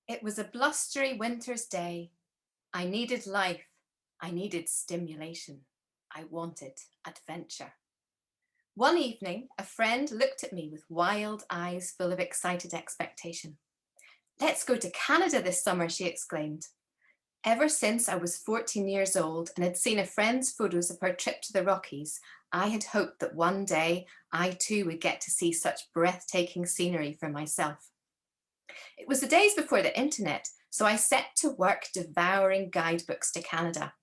It was a blustery winter's day. I needed life. I needed stimulation. I wanted adventure. One evening, a friend looked at me with wild eyes full of excited expectation. "Let's go to Canada this summer," she exclaimed. Ever since I was 14 years old and had seen a friend's photos of her trip to the Rockies, I had hoped that one day I too would get to see such breathtaking scenery for myself. It was the days before the internet, so I set to work devouring guidebooks to Canada.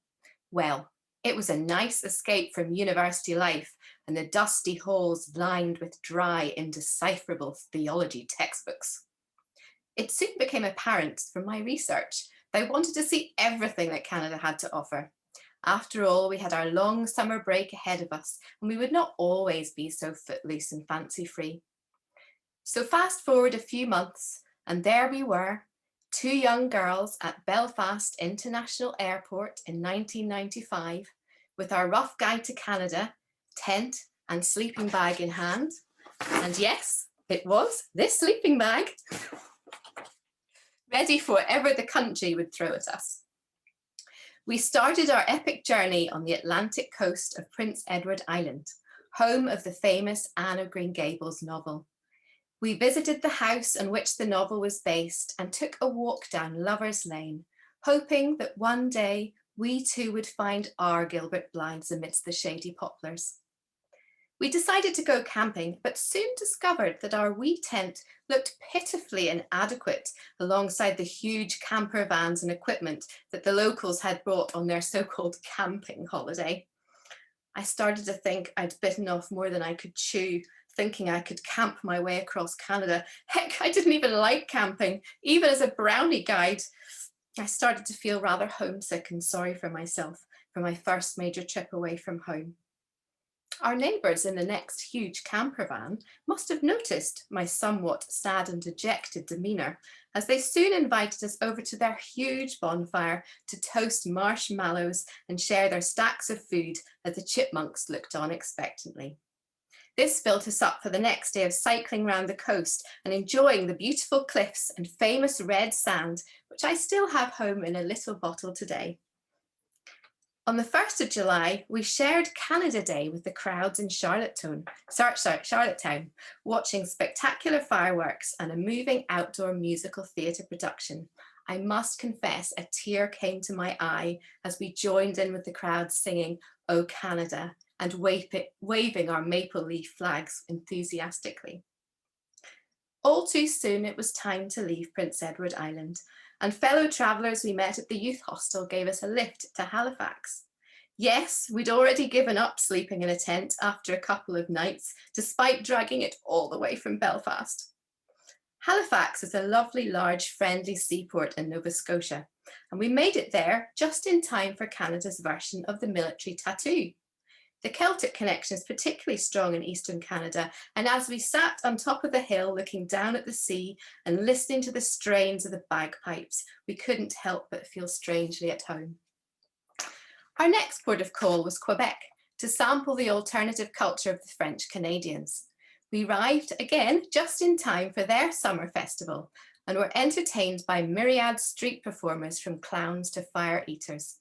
Well, it was a nice escape from university life and the dusty halls lined with dry, indecipherable theology textbooks. It soon became apparent from my research that I wanted to see everything that Canada had to offer. After all, we had our long summer break ahead of us, and we would not always be so footloose and fancy free. So fast forward a few months, and there we were, two young girls at Belfast International Airport in 1995, with our rough guide to Canada, tent and sleeping bag in hand. And yes, it was this sleeping bag, ready for whatever the country would throw at us. We started our epic journey on the Atlantic coast of Prince Edward Island, home of the famous Anne of Green Gables novel. We visited the house on which the novel was based and took a walk down Lover's Lane, hoping that one day we too would find our Gilbert Blythes amidst the shady poplars. We decided to go camping, but soon discovered that our wee tent looked pitifully inadequate alongside the huge camper vans and equipment that the locals had brought on their so-called camping holiday. I started to think I'd bitten off more than I could chew, thinking I could camp my way across Canada. Heck, I didn't even like camping, even as a brownie guide. I started to feel rather homesick and sorry for myself for my first major trip away from home. Our neighbours in the next huge camper van must have noticed my somewhat sad and dejected demeanour, as they soon invited us over to their huge bonfire to toast marshmallows and share their stacks of food as the chipmunks looked on expectantly. This built us up for the next day of cycling round the coast and enjoying the beautiful cliffs and famous red sand, which I still have home in a little bottle today. On the 1st of July, we shared Canada Day with the crowds in Charlottetown, watching spectacular fireworks and a moving outdoor musical theatre production. I must confess, a tear came to my eye as we joined in with the crowd singing "O Canada" and waving our maple leaf flags enthusiastically. All too soon, it was time to leave Prince Edward Island, and fellow travellers we met at the youth hostel gave us a lift to Halifax. Yes, we'd already given up sleeping in a tent after a couple of nights, despite dragging it all the way from Belfast. Halifax is a lovely, large, friendly seaport in Nova Scotia, and we made it there just in time for Canada's version of the military tattoo. The Celtic connection is particularly strong in Eastern Canada, and as we sat on top of the hill looking down at the sea and listening to the strains of the bagpipes, we couldn't help but feel strangely at home. Our next port of call was Quebec, to sample the alternative culture of the French Canadians. We arrived again just in time for their summer festival and were entertained by myriad street performers from clowns to fire eaters.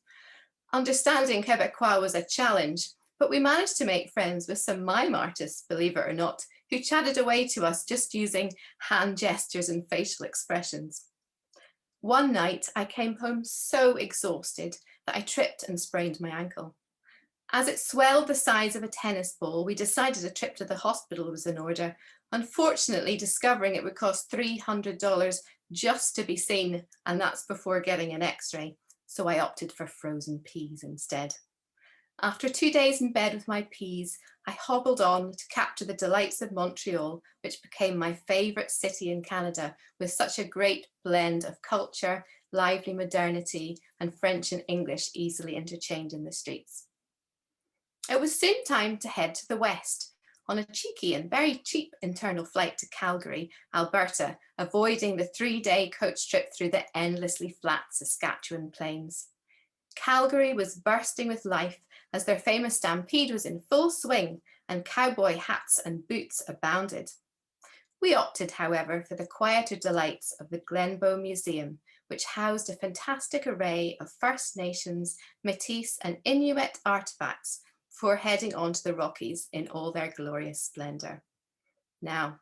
Understanding Quebecois was a challenge, but we managed to make friends with some mime artists, believe it or not, who chatted away to us just using hand gestures and facial expressions. One night, I came home so exhausted that I tripped and sprained my ankle. As it swelled the size of a tennis ball, we decided a trip to the hospital was in order, unfortunately discovering it would cost $300 just to be seen, and that's before getting an x-ray, so I opted for frozen peas instead. After 2 days in bed with my peas, I hobbled on to capture the delights of Montreal, which became my favourite city in Canada, with such a great blend of culture, lively modernity, and French and English easily interchanged in the streets. It was soon time to head to the west, on a cheeky and very cheap internal flight to Calgary, Alberta, avoiding the 3-day coach trip through the endlessly flat Saskatchewan plains. Calgary was bursting with life as their famous stampede was in full swing and cowboy hats and boots abounded. We opted, however, for the quieter delights of the Glenbow Museum, which housed a fantastic array of First Nations, Métis and Inuit artefacts before heading on to the Rockies in all their glorious splendour. Now,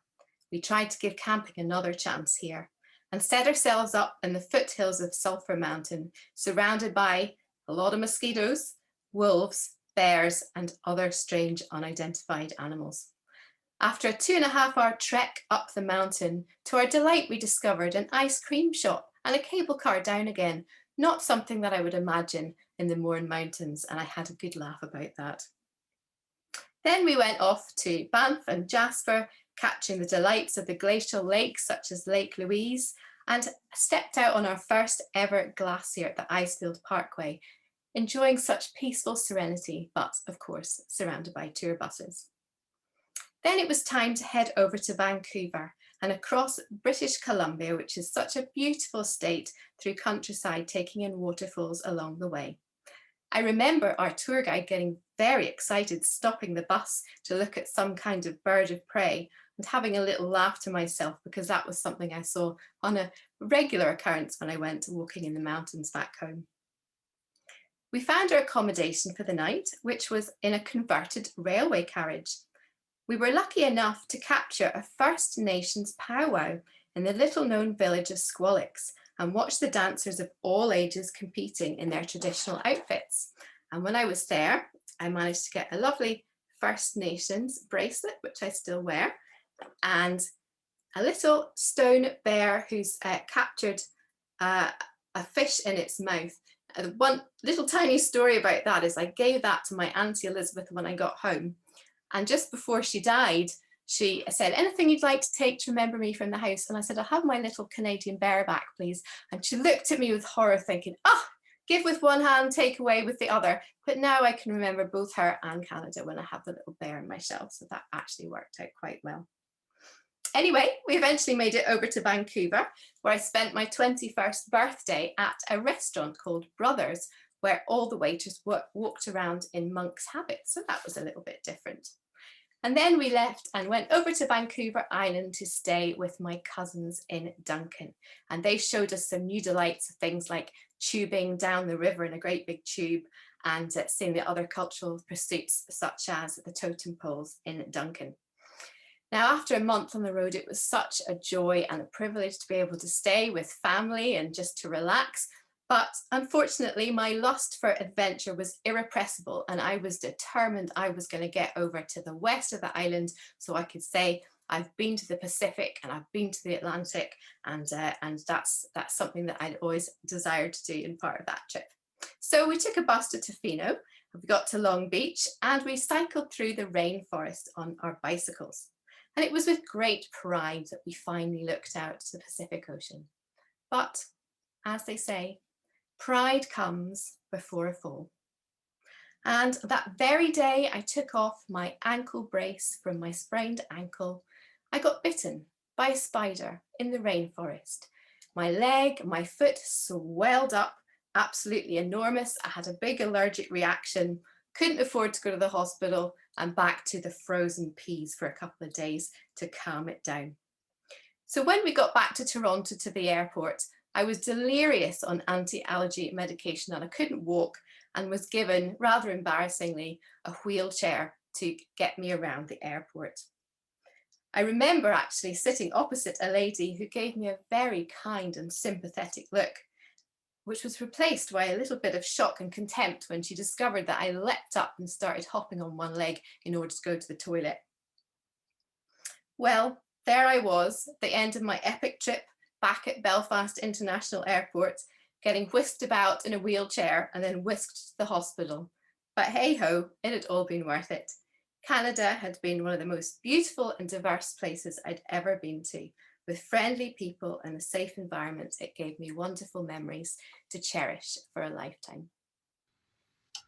we tried to give camping another chance here and set ourselves up in the foothills of Sulphur Mountain, surrounded by a lot of mosquitoes, wolves, bears, and other strange unidentified animals. After a 2.5-hour trek up the mountain, to our delight, we discovered an ice cream shop and a cable car down again, not something that I would imagine in the Mourne Mountains, and I had a good laugh about that. Then we went off to Banff and Jasper, catching the delights of the glacial lakes such as Lake Louise, and stepped out on our first ever glacier at the Icefield Parkway, enjoying such peaceful serenity, but of course surrounded by tour buses. Then it was time to head over to Vancouver and across British Columbia, which is such a beautiful state, through countryside, taking in waterfalls along the way. I remember our tour guide getting very excited, stopping the bus to look at some kind of bird of prey and having a little laugh to myself, because that was something I saw on a regular occurrence when I went walking in the mountains back home. We found our accommodation for the night, which was in a converted railway carriage. We were lucky enough to capture a First Nations powwow in the little-known village of Squallix and watch the dancers of all ages competing in their traditional outfits. And when I was there, I managed to get a lovely First Nations bracelet, which I still wear, and a little stone bear who's captured a fish in its mouth. One little tiny story about that is I gave that to my Auntie Elizabeth when I got home. And just before she died, she said, "Anything you'd like to take to remember me from the house?" And I said, "I'll have my little Canadian bear back, please." And she looked at me with horror, thinking, give with one hand, take away with the other. But now I can remember both her and Canada when I have the little bear on my shelf. So that actually worked out quite well. Anyway, we eventually made it over to Vancouver, where I spent my 21st birthday at a restaurant called Brothers, where all the waiters walked around in monk's habits. So that was a little bit different. And then we left and went over to Vancouver Island to stay with my cousins in Duncan. And they showed us some new delights of things like tubing down the river in a great big tube, and seeing the other cultural pursuits such as the totem poles in Duncan. Now, after a month on the road, it was such a joy and a privilege to be able to stay with family and just to relax. But unfortunately, my lust for adventure was irrepressible, and I was determined I was going to get over to the west of the island so I could say, I've been to the Pacific and I've been to the Atlantic, and that's something that I'd always desired to do in part of that trip. So we took a bus to Tofino, we got to Long Beach, and we cycled through the rainforest on our bicycles. And it was with great pride that we finally looked out to the Pacific Ocean. But as they say, pride comes before a fall. And that very day I took off my ankle brace from my sprained ankle, I got bitten by a spider in the rainforest. My leg, my foot swelled up, absolutely enormous. I had a big allergic reaction, couldn't afford to go to the hospital, and back to the frozen peas for a couple of days to calm it down. So when we got back to Toronto to the airport, I was delirious on anti-allergy medication and I couldn't walk, and was given, rather embarrassingly, a wheelchair to get me around the airport. I remember actually sitting opposite a lady who gave me a very kind and sympathetic look, which was replaced by a little bit of shock and contempt when she discovered that I leapt up and started hopping on one leg in order to go to the toilet. Well, there I was at the end of my epic trip back at Belfast International Airport, getting whisked about in a wheelchair and then whisked to the hospital. But hey ho, it had all been worth it. Canada had been one of the most beautiful and diverse places I'd ever been to. With friendly people and a safe environment, it gave me wonderful memories to cherish for a lifetime.